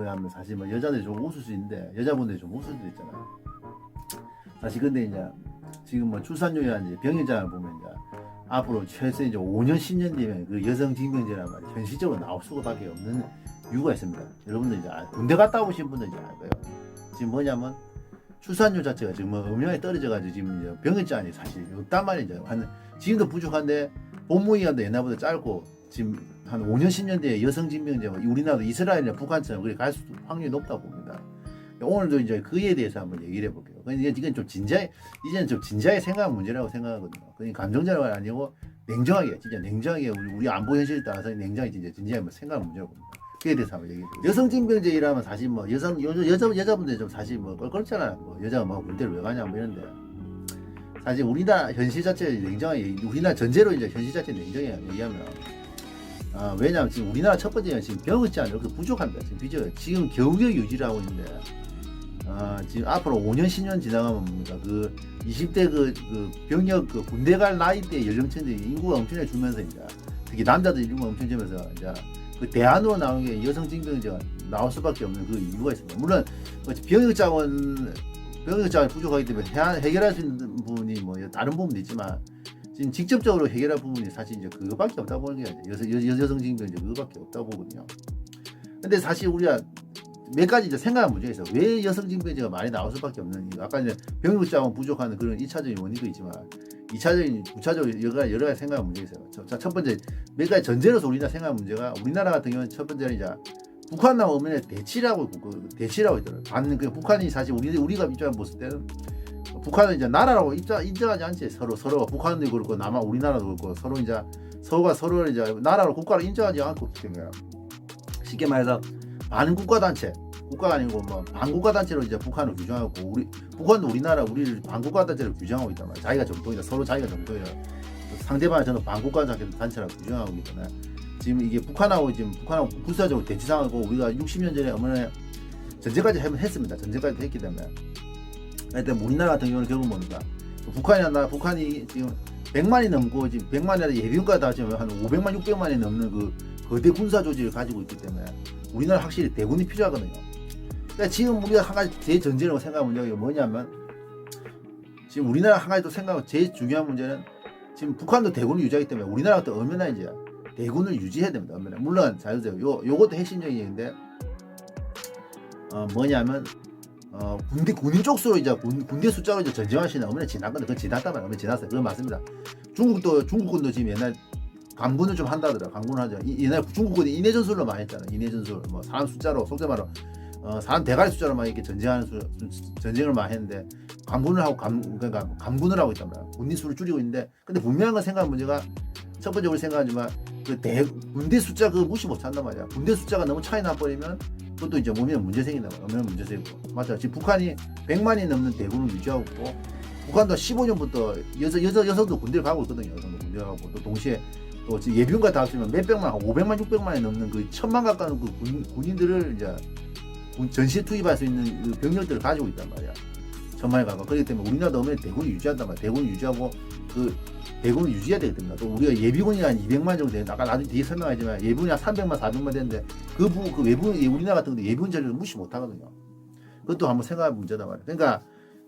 하면 사실 뭐 여자들이 좀 웃을 수 있는데 여자분들이 좀 웃을 수도 있잖아요. 사실 근데 이제 지금 뭐 출산율이나 병역장을 보면 이제 앞으로 최소 이제 5년 10년 뒤면 그 여성 징병제란 말이 현실적으로 나올 수밖에 없는 이유가 있습니다. 여러분들 이제 군대 갔다 오신 분들 이제 알 거예요. 지금 뭐냐면 출산율 자체가 지금 뭐 엄청나게 떨어져가지고 지금 이제 병역장이 사실 없단 말이죠. 지금도 부족한데 복무기간도 옛날보다 짧고 지금 한 5년 10년 뒤에 여성 징병제 우리나라도 이스라엘이나 북한처럼 그렇게 갈 확률이 높다고 봅니다. 오늘도 이제 그에 대해서 한번 얘기를 해볼게요. 이건 좀 진지하게, 이제는 좀 진지하게 생각한 문제라고 생각하거든요. 그러니까 감정자가 아니고 냉정하게, 진짜 냉정하게 우리 안보 현실에 따라서 냉정하게 진지하게 생각한 문제라고 봅니다. 그에 대해서 한번 얘기해 볼게요. 여성징병제 일하면 사실 뭐 여자분들 좀 사실 뭐 껄껄잖아요. 뭐 여자가 뭐 군대를 왜 가냐 뭐 이런데 사실 우리나라 현실 자체 냉정하게 우리나라 전제로 이제 현실 자체 냉정하게 얘기하면 왜냐하면 지금 우리나라 첫 번째는 지금 병역장이 이렇게 부족합니다. 지금 겨우겨우 유지를 하고 있는데 지금 앞으로 5년 10년 지나가면 뭡니까 그 20대 그 병역 그 군대 갈 나이대 연령층들이 인구가 엄청나게 줄면서 이제 특히 남자들 인구가 엄청 줄면서 이제 그 대안으로 나오는 게 여성 징병제가 나올 수밖에 없는 그 이유가 있습니다. 물론 병역자원이 부족하기 때문에 해결할 수 있는 부분이 뭐 다른 부분도 있지만 지금 직접적으로 해결할 부분이 사실 이제 그거밖에 없다고 보는 게 여성 징병제 그거밖에 없다고 보거든요. 근데 사실 우리가 몇 가지 이제 생각한 문제가 있어요. 왜 여성 징병제가 많이 나올 수밖에 없는 이유. 아까 이제 병역자원 부족한 그런 1차적인 원인도 있지만 2차적인, 2차적인 여러 가지 생각한 문제가 있어요. 자, 첫 번째 몇 가지 전제로서 우리나라 생각한 문제가 우리나라 같은 경우는 첫 번째는 이제 북한 나오면 대치라고 있더라고요. 받는 그 북한이 사실 우리가 입장을 봤을 때는 북한은 이제 나라라고 인정하지 않지. 서로가 북한도 그렇고 우리나라도 그렇고 서로 이제 서로가 서로를 이제 나라로 국가를 인정하지 않고 있기 때문에 쉽게 말해서 반국가단체, 국가가 아니고 뭐 반국가단체로 이제 북한을 규정하고 북한도 우리를 반국가단체로 규정하고 있단 말이야. 자기가 정통이다. 서로 자기가 정통이다. 상대방을 저는 반국가단체라고 규정하고 있기 때문에 지금 이게 북한하고 군사적으로 대치상하고 우리가 60년 전에 어머나 전쟁까지 했습니다. 전쟁까지 했기 때문에. 하여튼 우리나라 같은 경우는 결국 뭡니까? 북한이 지금 100만이 넘고 지금 100만이 예비군까지 다 지금 한 500만, 600만이 넘는 그 거대 군사 조직을 가지고 있기 때문에 우리나라 확실히 대군이 필요하거든요. 그러니까 지금 우리가 한 가지 제일 전제로 생각한 문제가 뭐냐면 지금 우리나라 한 가지 또 생각하고 제일 중요한 문제는 지금 북한도 대군을 유지하기 때문에 우리나라가 또 얼마나 이제 대군을 유지해야 됩니다. 얼마나. 물론 잘 보세요. 요것도 핵심적인 얘기인데 뭐냐면 군인 쪽수로 이제 군대 숫자로 이제 전쟁하시는 어머나 지났거든요. 그건 지났단 말이에요. 어머나 지났어요. 그건 맞습니다. 중국군도 지금 옛날 강군을 좀 한다더라. 강군을 하죠. 옛날 중국군이 인해 전술로 많이 했잖아요. 인해 전술, 뭐 사람 숫자로 속된 말로 사람 대가리 숫자로 막 이렇게 전쟁을 많이 했는데 강군을 하고 그러니까 강군을 하고 있단 말이야. 군인 수를 줄이고 있는데 근데 분명한 건 생각한 문제가 첫 번째 우리 생각하지만 군대 숫자 그거 무시 못 한단 말이야. 군대 숫자가 너무 차이 나버리면 그것도 이제 몸에 문제 생긴단 말이야. 몸에 문제 생기고 맞죠. 지금 북한이 100만이 넘는 대군을 유지하고 있고 북한도 15년부터 여성도 군대를 가고 있거든요. 여성도 군대를 가고 또 동시에 또 예비군과 다 합치면 몇백만, 500만, 600만이 넘는 그 1000만 가까운 그 군인들을 이제 전시에 투입할 수 있는 그 병력들을 가지고 있단 말이야. 1000만이 가까워. 그렇기 때문에 우리나라도 어머니 대군을 유지한단 말이야. 대군을 유지하고 그 대군을 유지해야 되기 때문에 또 우리가 예비군이 한 200만 정도 되는데 아까 나중에 뒤에 설명하지만 예비군이 한 300만, 400만 되는데 그 외부군 우리나라 같은 경우 예비군 자리를 무시 못 하거든요. 그것도 한번 생각할 문제단 말이야. 그러니까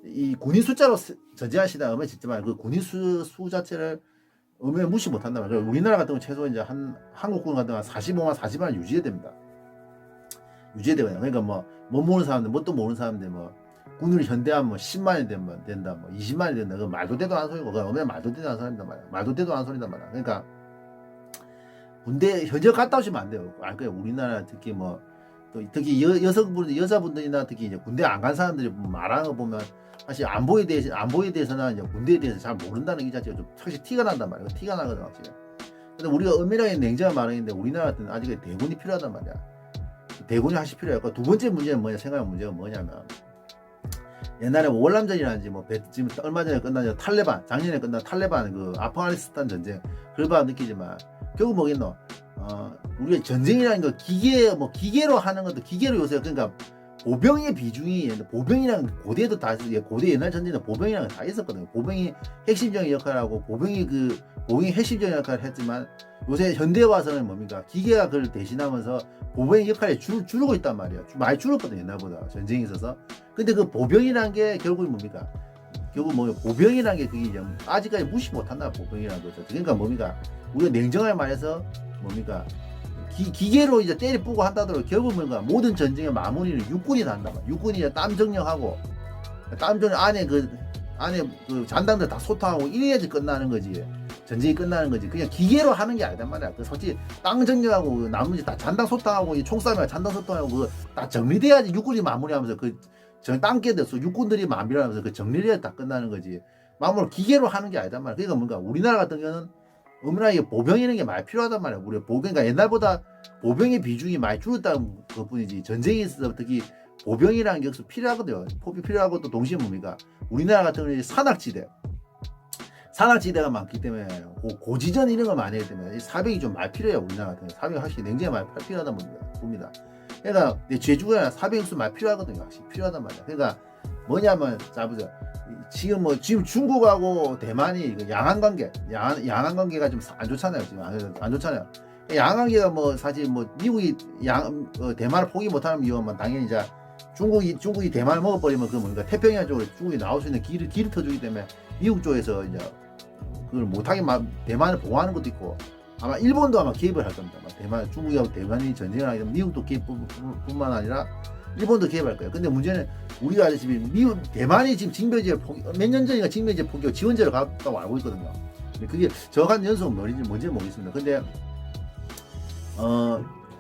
이 군인 숫자로 전쟁하시다 어머니 짓지만 그 군인 수 자체를 의미를 무시 못한단 말이에요. 우리나라 같은 경우 최소 이제 한국군 같은 경우 45만, 40만 유지해야 됩니다. 유지해야 되거든요. 그러니까 못 모르는 사람들, 뭣도 모르는 사람들 군을 현대하면 10만이 된다, 20만이 된다. 그건 말도 되도 않은 소리고, 그건 얼마나 말도 되도 않은 소리단 말이야. 말도 되도 않은 소리단 말이야. 그러니까 군대 현역 갔다 오시면 안 돼요. 알 거예요. 우리나라 특히 또 특히 여자분들이나 특히 이제 군대 안 간 사람들이 말하는 거 보면 사실 안보에 대해서나 이제 군대에 대해서 잘 모른다는 게 자체가 좀 사실 티가 난단 말이야. 티가 나거든 확실히. 근데 우리가 엄밀하게 냉정한 말인데 우리나라 같은 아직 대군이 필요하단 말이야. 대군이 사실 필요하고 두 번째 문제는 생각할 문제가 뭐냐면 옛날에 월남전이라든지 지금 얼마 전에 끝난 작년에 끝난 탈레반 그 아프가니스탄 전쟁 그걸 봐 느끼지만 결국 뭐겠노? 우리가 전쟁이라는 거 기계로 하는 것도 기계로 요새 그러니까 보병의 비중이 보병이랑 고대도 다 고대 옛날 전쟁에 보병이랑 다 있었거든요. 보병이 핵심적인 역할을 하고 보병이 핵심적인 역할을 했지만 요새 현대에 와서는 뭡니까 기계가 그걸 대신하면서 보병의 역할이 줄고 있단 말이에요. 많이 줄었거든요 옛날보다 전쟁이 있어서. 근데 그 보병이란 게 결국은 뭡니까? 결국 뭐 보병이란 게 그게 이제 아직까지 무시 못한다 보병이라는 거죠. 그러니까 뭡니까 우리가 냉정하게 말해서 뭡니까 기계로 이제 때리 뿌고 한다더라도 결국 뭔가 모든 전쟁의 마무리는 육군이 한다. 육군이 이제 땀 정령하고 땀 정령 안에 그 잔당들 다 소탕하고 이래야지 끝나는 거지. 전쟁이 끝나는 거지. 그냥 기계로 하는 게 아니단 말이야. 그 솔직히 땅 정령하고 나머지 다 잔당 소탕하고 이 총싸움이나 잔당 소탕하고 그 다 정리돼야지 육군이 마무리하면서 땅깨들서 육군들이 마무리하면서 그 정리돼야 다 끝나는 거지. 마무리 기계로 하는 게 아니단 말이야. 그러니까 뭔가 우리나라 같은 경우는 어머나 이게 보병이라는 게 많이 필요하단 말이야. 우리 그러니까 옛날보다 보병의 비중이 많이 줄었다는 것뿐이지 전쟁에 있어서 특히 보병이라는 게 여기서 필요하거든요. 폭이 필요하고 또 동시에 뭡니까 우리나라 같은 경우는 산악지대가 많기 때문에 고지전 이런 걸 많이 하기 때문에 사병이 좀 많이 필요해요. 우리나라 같은 경우 사병이 확실히 냉정히 많이 필요하단 봅니다. 그러니까 제주가 사병 수 많이 필요하거든요. 확실히 필요하단 말이야. 그러니까 뭐냐면 자 보세요. 지금 중국하고 대만이 양안 관계가 좀 안 좋잖아요. 지금 안 좋잖아요. 양안 관계가 뭐 사실 뭐 미국이 대만을 포기 못하는 이유는 당연히 이제 중국이 대만을 먹어버리면 그 뭔가 태평양 쪽으로 중국이 나올 수 있는 길을 터주기 때문에 미국 쪽에서 이제 그걸 못하게 대만을 보호하는 것도 있고 아마 일본도 아마 개입을 할 겁니다. 중국하고 대만이 전쟁을 하게 되면 미국도 개입뿐만 아니라 일본도 개입할 거예요. 근데 문제는 우리가 지금 대만이 지금 징병제 몇 년 전인가 징병제 포기하고 지원제로 갔다고 알고 있거든요. 그게 정확한 연속은 뭔지 모르겠습니다. 근데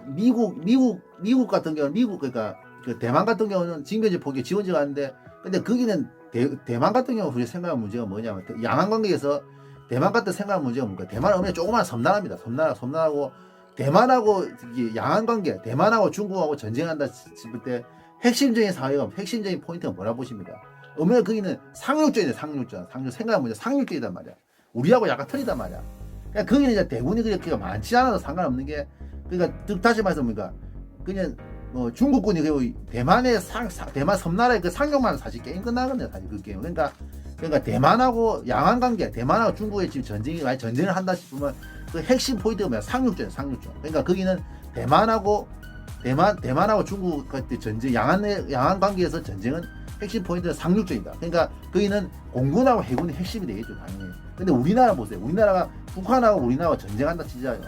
미국 같은 경우는 그러니까 그 대만 같은 경우는 징병제 포기 지원제가 하는데 근데 거기는 대만 같은 경우 우리 생각하는 문제가 뭐냐면 양안 관계에서 대만 같은 생각하는 문제가 뭔가 대만은 엄청 조그마한 섬나라입니다. 섬나라고 대만하고 양안 관계 대만하고 중국하고 전쟁한다 싶을 때 핵심적인 사회가 핵심적인 포인트가 뭐라 보십니까? 어머니 거기는 상륙전이에요. 상륙전 생각하는 문제 상륙전이단 말이야. 우리하고 약간 틀리단 말이야. 그러니까 거기는 이제 대군이 그렇게 많지 않아도 상관없는 게 그러니까 다시 말해서 뭡니까? 그냥 중국군이 대만 섬나라의 그 상륙만 사실 게임 끝나거든요. 사실 그 게임. 그러니까 대만하고 양안 관계, 대만하고 중국의 지금 전쟁을 한다 싶으면 그 핵심 포인트가 뭐야? 상륙전. 그러니까 거기는 대만하고 중국 같은 전쟁, 양안 관계에서 전쟁은 핵심 포인트는 상륙전이다. 그러니까 거기는 공군하고 해군이 핵심이 되겠죠, 당연히. 근데 우리나라 보세요. 우리나라가 북한하고 우리나라가 전쟁한다 치자요.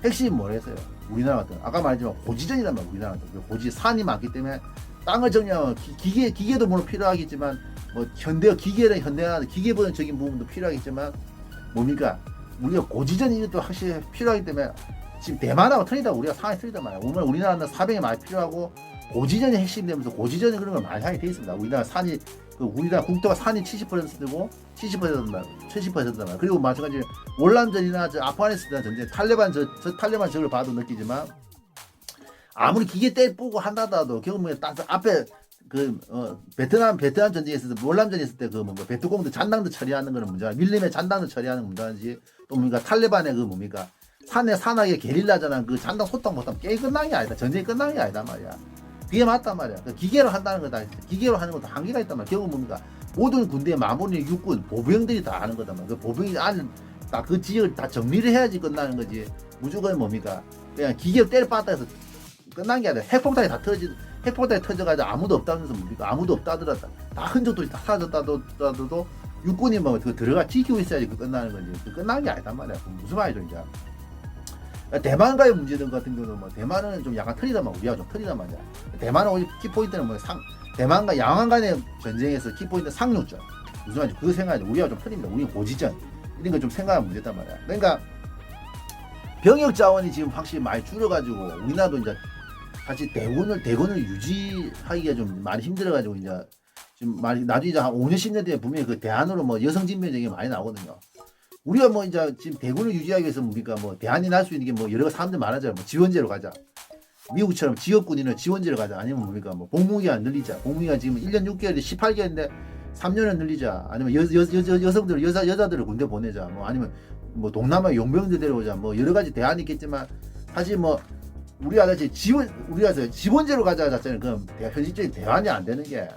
핵심이 뭐랬어요? 우리나라 같은 아까 말했지만 고지전이란 말이야. 우리나라 같은 고지 산이 많기 때문에 땅을 정리하면 기계도 물론 필요하겠지만 뭐 기계보다적인 부분도 필요하겠지만 뭡니까 우리가 고지전 이것도 확실히 필요하기 때문에 지금 대만하고 틀리다 우리가 상황이 틀리단 말이야. 우리나라는 사병이 많이 필요하고 고지전이 핵심되면서 고지전이 그런 걸 많이 하게 돼 있습니다. 우리나라 국토가 산이 70%고 70%단 말이야. 그리고 마찬가지로 월남전이나 아프가니스탄 전쟁 탈레반 적을 봐도 느끼지만 아무리 기계 때리고 한다더라도 결국 딱 앞에 베트남 전쟁에 있어서 월남전에 있을 때 베트공도 잔당도 처리하는 거는 문제야. 밀림의 잔당도 처리하는 문제지. 또 뭡니까 탈레반의 산악의 게릴라전한 그 잔당 소탕 못하면 게임 끝난 게 아니다. 전쟁이 끝난 게 아니다 말이야. 그게 맞단 말이야. 기계로 한다는 거다. 기계로 하는 것도 한계가 있단 말이야. 결국 뭡니까 모든 군대의 마무리 육군 보병들이 다 하는 거단 말이야. 그 보병이 딱 그 지역을 다 정리를 해야지 끝나는 거지. 무조건 뭡니까 그냥 기계로 때려봤다 해서 끝난 게 아니라 핵폭탄이 터져가지고 아무도 없다면서 뭡니까 아무도 없다더라도 다 흔적도 다 사라졌다도 육군이 들어가 지키고 있어야지 끝나는 거지. 끝난 게 아니단 말이야. 무슨 말이죠 이제. 대만과의 문제들 같은 경우는 대만은 좀 약간 틀리단 말이야. 우리가 좀 틀리단 말이야. 대만은 키포인트는 대만과 양안 간의 전쟁에서 키포인트는 상륙전. 무슨 말이지? 그거 생각하지. 우리가 좀 틀립니다. 우리는 고지전. 이런 거 좀 생각하는 문제단 말이야. 그러니까 병역 자원이 지금 확실히 많이 줄여가지고 우리나라도 이제 사실 대군을 유지하기가 좀 많이 힘들어가지고 이제 지금 나중에 이제 한 5년 10년 뒤에 분명히 그 대안으로 여성 진병제가 많이 나오거든요. 우리가 이제 지금 대군을 유지하기 위해서 뭡니까 대안이 날 수 있는 게 여러 사람들 많아져요. 지원제로 가자. 미국처럼 지역군인은 지원제로 가자. 아니면 뭡니까 복무기간 늘리자. 복무기간 지금 1년 6개월이 18개월인데 3년을 늘리자. 아니면 여자들을 군대 보내자. 아니면 동남아 용병들 데려오자. 여러 가지 대안이 있겠지만 사실 우리 아저씨 우리가 지원제로 가자 잤잖아요. 그럼 현실적인 대안이 안 되는 게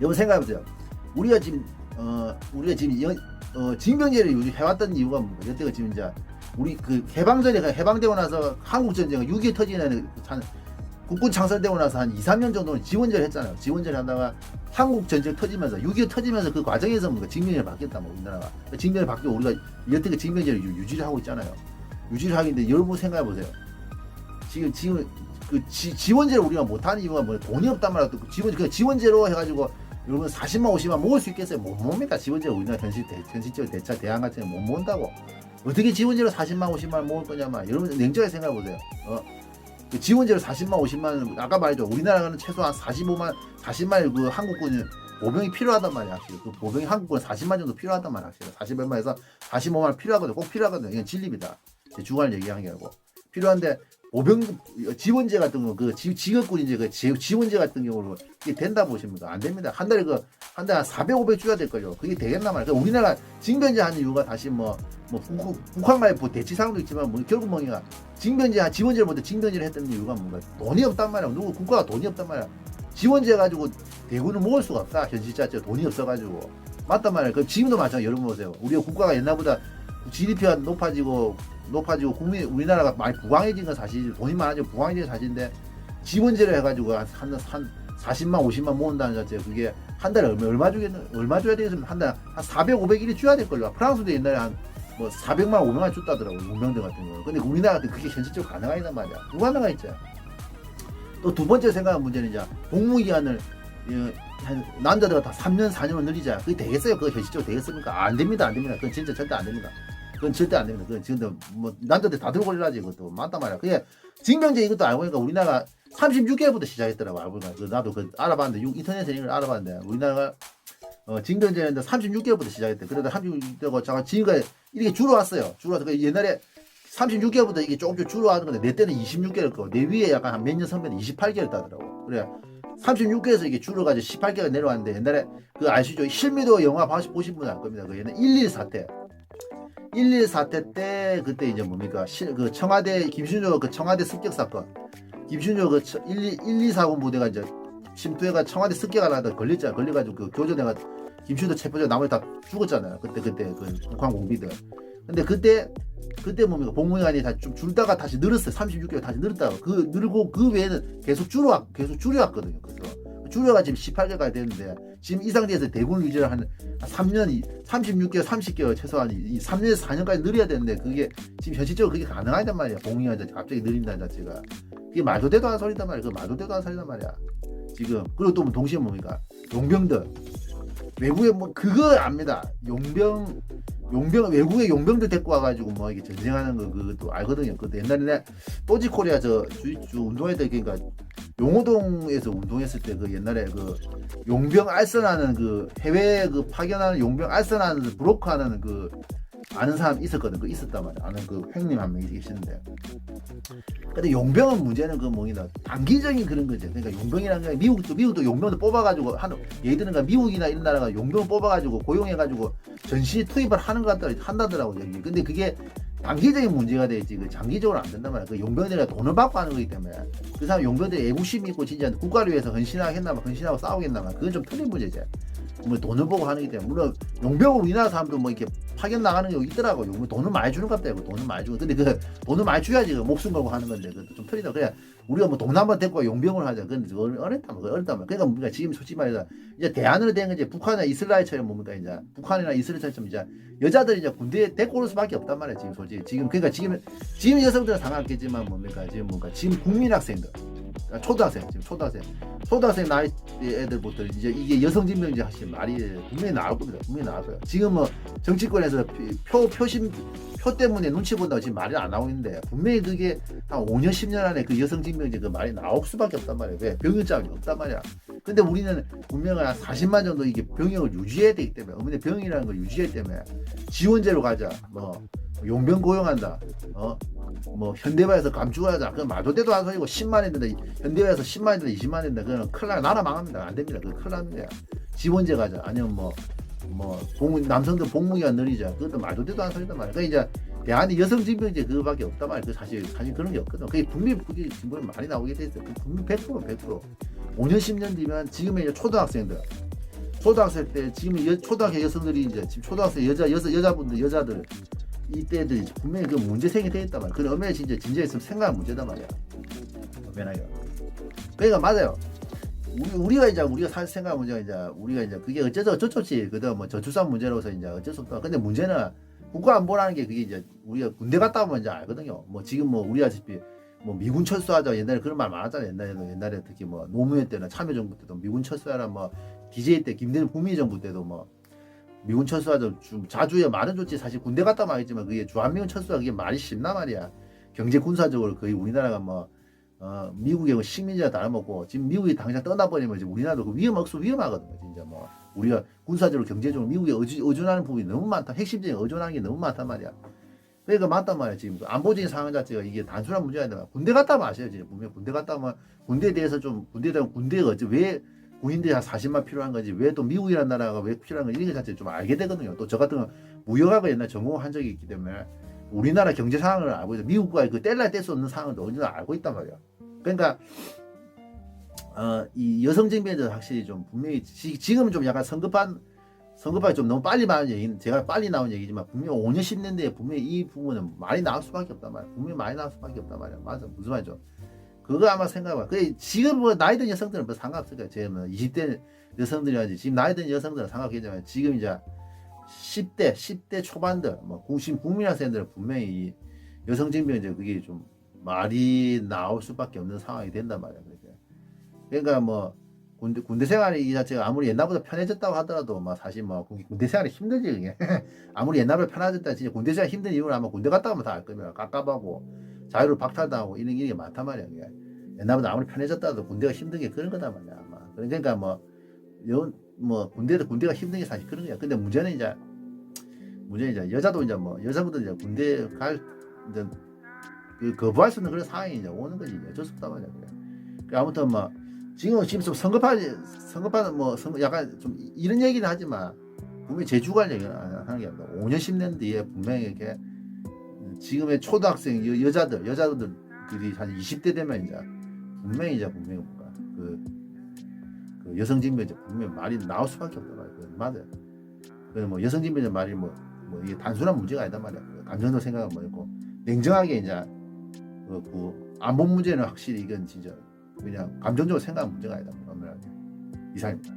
여러분 생각해보세요. 우리가 지금 징병제를 요즘 해왔던 이유가 뭡니까? 여태가 지금 이제 우리 그 해방되고 나서 한국 전쟁 6.25 터지는 국군 창설되고 나서 한 2, 3년 정도는 지원제를 했잖아요. 지원제를 하다가 한국 전쟁 터지면서 6.25 터지면서 그 과정에서 뭔가 징병제를 바뀌었다 뭐 우리나라가 징병제를 바뀌고 우리가 여태가 징병제를 유지를 하고 있잖아요. 유지를 하는데 여러분 생각해 보세요. 지금 그 지원제를 우리가 못하는 이유가 뭐 돈이 없단 말이야. 그 지원제로 해가지고 여러분 40만 50만 모을 수 있겠어요? 못 뭡니까? 지원제로 우리나라 현실적 대차 대안 같은 거 못 모은다고. 어떻게 지원제로 40만 50만 모을 거냐만. 여러분 냉정하게 생각해 보세요. 그 지원제로 40만 50만 아까 말했죠. 우리나라는 최소한 40만 그 한국군은 보병이 필요하단 말이야. 확실히. 그 보병이 한국군은 40만 정도 필요하단 말이야. 확실히. 40만에서 45만 필요하거든. 꼭 필요하거든. 이건 진립이다. 제 주관을 얘기하는 게 아니고 필요한데 보병 지원제 같은 거 그 직업군인제 그 지원제 같은 경우로 이게 된다 보십니까? 안 됩니다. 한 달에 한 400, 500 줘야 될 거요. 그게 되겠나 말이야. 그러니까 우리나라 징병제 하는 이유가 다시 북한만의 대치상도 있지만 결국 뭐냐 징병제 지원제를 못해 징병제를 했던 이유가 뭔가 돈이 없단 말이야. 누구 국가가 돈이 없단 말이야. 지원제 가지고 대군을 모을 수가 없다. 현실 자체로 돈이 없어가지고 맞단 말이야. 그 지금도 마찬가지. 여러분 보세요. 우리가 국가가 옛날보다 GDP가 높아지고 우리나라가 많이 부강해진 건 사실 돈이 많아지고 부강해진 건 사실인데 지원제를 해가지고 한 40만 50만 모은다는 자체 그게 한 달에 얼마 줘야 되겠으면 한 달에 한 400, 500일이 줘야 될 걸요. 프랑스도 옛날에 한 400만 500만 줬다더라고. 용병들 같은 거. 근데 우리나라 같은 그게 현실적으로 가능하단 말이야. 불가능하겠죠. 또 두 번째 생각한 문제는 이제 복무기한을 남자들가 다 3년 4년을 늘리자. 그게 되겠어요? 그거 현실적으로 되겠습니까? 안 됩니다. 안 됩니다. 그건 진짜 절대 안 됩니다. 그건 절대 안 됩니다. 그건 지금도 남자들 다 들고 걸려야지 그것도 맞단 말이야. 그게 징병제 이것도 알고 보니까 우리나라가 36개월부터 시작했더라고. 알고 보니까 나도 알아봤는데 인터넷에 이걸 알아봤는데 우리나라가 징병제는 36개월부터 시작했대. 그러다 36개월 지금까지 이렇게 줄어왔어요. 줄어서 옛날에 36개월부터 이게 조금씩 줄어가는 건데 내 때는 26개월 거. 내 위에 약간 한 몇 년 선배는 28개월 따더라고. 그래 36개월에서 이게 줄어가지고 18개월 내려왔는데 옛날에 그 아시죠? 실미도 영화 보신 분은 알 겁니다. 그 옛날 1.1 사태 때 그때 이제 뭡니까 그 청와대 김순조 그 청와대 습격 사건 김순조 그 1240 부대가 이제 침투해가 청와대 습격을 하다 걸렸잖아. 걸려가지고 그 교전해가 김순조 체포자 나머지 다 죽었잖아요. 그때 그 북한 공비들. 근데 그때 뭡니까 복무기간이 다 좀 줄다가 다시 늘었어요. 36개월 다시 늘었다가 늘고 그 외에는 계속 줄여왔거든요. 그래서 줄여가 지금 18개월까지 됐는데 지금 이 상태에서 대군 유지를 한 3년 36개월 30개월 최소한 이 3년에서 4년까지 늘려야 되는데 그게 지금 현실적으로 그게 가능하단 말이야. 복무기간 자체가 갑자기 늘린다는 자체가 그게 말도 되도 않은 소리단 말이야. 그 말도 되도 않은 소리단 말이야. 지금 그리고 또 동시에 뭡니까 용병들 외국에 그거 압니다. 외국에 용병들 데리고 와가지고 이게 전쟁하는 거 그것도 알거든요. 그것도 옛날에 또지코리아 저 운동했을 때 그러니까 용호동에서 운동했을 때 그 옛날에 그 용병 알선하는 그 해외에 그 파견하는 용병 알선하는 브로커하는 그 아는 사람 있었거든. 그 있었단 말이야. 아는 그 형님 한 명이 계시는데. 근데 용병은 문제는 그 뭐냐 단기적인 그런 거죠. 그러니까 용병이라는 게 미국도 용병을 뽑아가지고 예를 들면 미국이나 이런 나라가 용병을 뽑아가지고 고용해가지고 전시 투입을 하는 것 같다 한다더라고 여기. 근데 그게 단기적인 문제가 되지 그 장기적으로 안 된단 말이야. 그 용병들이 돈을 받고 하는 거기 때문에 그 사람 용병들이 애국심이 있고 진짜 국가를 위해서 헌신하겠나마 헌신하고 싸우겠나마 그건 좀 틀린 문제지. 돈을 보고 하는 게 때문에 물론 용병을 우리나라 사람도 이렇게 파견 나가는 게 있더라고. 용병 돈을 많이 주는 것 같아요. 돈을 많이 주고 근데 그 돈을 많이 줘야지 그 목숨 걸고 하는 건데 그것도 좀 틀리다. 그래 우리가 돈 한번 데리고 용병을 하자. 그건 어렵단 말이야. 그러니까 우리가 지금 솔직히 말해서 이제 대안으로 된 게 북한이나 이스라엘처럼 뭡니까 이제 북한이나 이스라엘처럼 이제 여자들이 이제 군대에 데리고 올 수밖에 없단 말이야. 지금 솔직히 그러니까 지금 여성들은 상관없겠지만 뭡니까 지금 국민 학생들 초등학생 나이 애들부터 이제 이게 여성 징병제 하시면 말이 분명히 나올 겁니다. 분명히 나올 거예요. 지금 정치권에서 표 때문에 눈치 본다고 지금 말이 안 나오고 있는데 분명히 그게 한 5년 10년 안에 그 여성 징병제 그 말이 나올 수밖에 없단 말이에요. 왜? 병역장이 없단 말이야. 근데 우리는 분명히 한 40만 정도 이게 병역을 유지해야 되기 때문에 어머니 병이라는 걸 유지해야 때문에 지원제로 가자. 용병 고용한다. 현대화에서 감축하자. 그건 말도 되도 않은 소리고 10만 했는데 현대화에서 10만 했는데 20만 했는데 그건 큰일 나 나라 망합니다. 안 됩니다. 그건 큰일 납니다. 지원제 가자. 아니면 남성들 복무기간 늘리자. 그것도 말도 되도 않은 소리단 말이야. 그러니까 이제 대한이 여성 징병제 그거밖에 없단 말이야. 그 사실 그런 게 없거든. 그게 분명히 그게 진보에 많이 나오게 돼 있어. 분명 100%. 5년 10년 뒤면 지금의 이제 초등학생 때 지금 초등학교 여성들이 이제 지금 초등학생 여자들 이때들 분명히 그 문제생이 돼 있단 말이야. 그런 엄연히 진짜 있으면 생각한 문제단 말이야. 엄연하게. 그러니까 맞아요. 우리가 생각한 문제가 우리가 그게 어쩔 수 없지. 그다음 뭐 저출산 문제로서 이제 어쩔 수 없다. 근데 문제는 국가 안보라는 게 그게 이제 우리가 군대 갔다 오면 이제 알거든요. 뭐 지금 뭐 우리 아시피 뭐 미군 철수하자 옛날에 그런 말 많았잖아요. 옛날에 특히 뭐 노무현 때나 참여정부 때도 미군 철수하라 뭐 DJ 때 김대중 국민의 정부 때도 뭐 미군 철수하자 자주에 말은 좋지 사실 군대 갔다 말했지만 그게 주한미군 철수가 그게 말이 쉽나 말이야. 경제 군사적으로 거의 우리나라가 뭐 미국의 식민지가 다름없고 지금 미국이 당장 떠나버리면 지금 우리나라도 그 위험하거든요. 진짜 뭐 우리가 군사적으로 경제적으로 미국에 의존하는 부분이 너무 많다. 핵심적인 의존하는 게 너무 많단 말이야. 그러니까 맞단 말이야. 지금 안보적인 상황 자체가 이게 단순한 문제가 아니라 군대 갔다 마셔요. 지금 분명 군대 갔다 오면 군대에 대해서 군대가 어째 왜 군인들이 한 40만 필요한 건지 왜 또 미국이라는 나라가 왜 필요한 건지 이런 것 자체 좀 알게 되거든요. 또 저 같은 건 무역학을 옛날 전공한 적이 있기 때문에 우리나라 경제 상황을 알고 있어. 미국과 그 뗄래야 뗄 수 없는 상황을 어느 정도 알고 있단 말이야. 그러니까 이 여성 징병제 확실히 좀 분명히 지금은 좀 약간 성급하게 좀 너무 빨리 나온 얘기는 제가 빨리 나온 얘기지만 분명히 5년 10년 뒤에 분명히 이 부분은 많이 나올 수밖에 없단 말이야. 분명히 많이 나올 수밖에 없단 말이야. 맞아. 무슨 말이죠? 그거 아마 생각해봐. 그 지금 뭐 나이 든 여성들은 뭐 상관없을 거야. 제 뭐 20대 여성들이라든지 지금 나이 든 여성들은 상관없겠지만 지금 이제 10대 초반들 뭐 국민학생들은 분명히 이 여성 징병제 그게 좀 말이 나올 수밖에 없는 상황이 된단 말이야. 그러니까 뭐 군대 생활이 이 자체가 아무리 옛날보다 편해졌다고 하더라도 막 사실 뭐 군대 생활이 힘들지 그게. 아무리 옛날보다 편해졌다 진짜 군대 생활 힘든 이유는 아마 군대 갔다 오면 다 알 겁니다. 깝깝하고 자유를 박탈당하고 이런 게 많단 말이야. 그게. 옛날보다 아무리 편해졌다도 군대가 힘든 게 그런 거단 말이야. 아마. 그러니까 군대가 힘든 게 사실 그런 거야. 근데 문제는 이제 여자도 이제 뭐 여자분들 이제 군대 갈 이제 거부할 수 있는 그런 상황이 이제 오는 거지. 어쩔 수 없단 말이야. 그래. 아무튼 뭐 지금 좀 성급한 약간 좀 이런 얘기는 하지만 분명히 제주갈 얘기는 하는 게 아니라 5년 10년 뒤에 분명히 이렇게 지금의 초등학생 여자들이 한 20대 되면 이제 분명히 뭔가 그 여성 징병제 분명히 말이 나올 수밖에 없단 말이야. 맞아요. 그래서 뭐 여성 징병제 말이 뭐 이게 단순한 문제가 아니단 말이야. 감정도 생각은 뭐 있고 냉정하게 이제 그 안보 문제는 확실히 이건 진짜 그냥 감정적으로 생각하는 문제가 아니다. 이상입니다.